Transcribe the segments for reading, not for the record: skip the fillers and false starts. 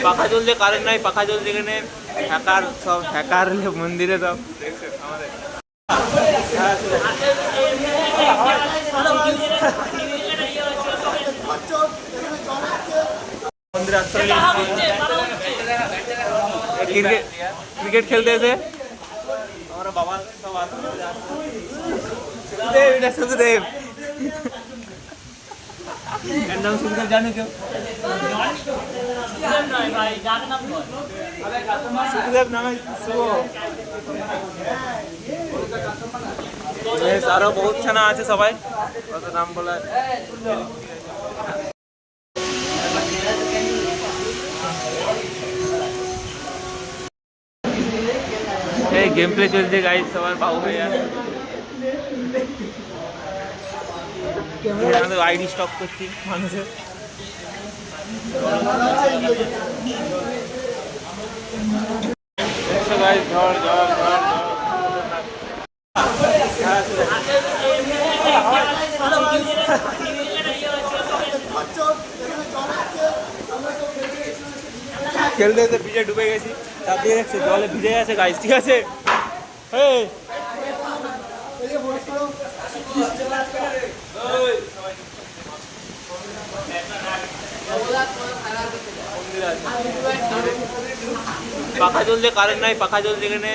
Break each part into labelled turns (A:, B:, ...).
A: পাখা জ্বলছে, কারেন্ট নাই, পাখা জ্বলছে এখানে। হ্যাকার সব, হ্যাকার মন্দিরে সব দেখছেন আমাদের মন্দিরে আসতে ক্রিকেট খেলতে এসে আমরা বাবা সব সুখদেব, এটা সুখদেব। এর নাম সুখদেব, জানো কেউ? সুখদেব নামে আরো বহুত ছানা আছে, সবাই কত নাম বলা। এই গেম প্লে চলছে গাইজ, সবার বাবু ভাইয়া আইডি স্টক করছি মানুষের। ঝড় ঝড় ঝড় খেলতে এসে ভিজে ডুবে গেছি, তার দিয়ে দেখছি জলে ভিজে গেছে গাইজ, ঠিক আছে? পাখা জ্বলছে, কারেন্ট নাই, পাখা জ্বলছে এখানে।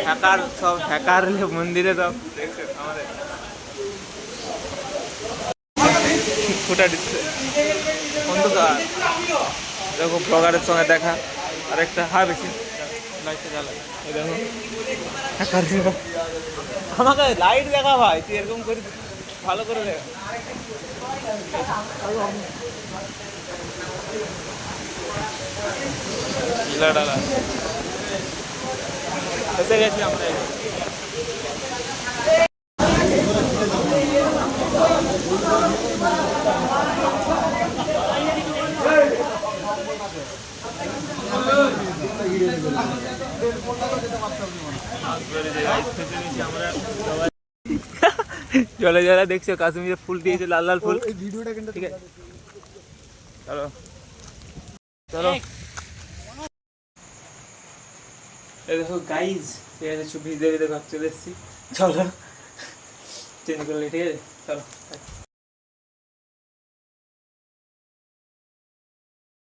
A: হ্যাকার সব, হ্যাকার মন্দিরে সব দেখছেন আমাদের ফুটা দিচ্ছে অন্ধকার। দেখো ব্লগারের সঙ্গে দেখা, আরেকটা হ্যাঁ বেশি লাইটটা জ্বালা। এই দেখো হ্যাকার, আমাকে লাইট দেখা ভাই, তুই এরকম করি ভালো করে দেখা। এসে গেছি আমরা। জলে জলে দেখছো কাশ্মীরে ফুল দিয়েছে, লাল লাল ফুল। ঠিক আছে চলো চলো। দেখো গাইজ, ঠিক আছে, ভিজে ভিজে ঘর চলে এসেছি। চলো চেঞ্জ করলে, ঠিক আছে চলো।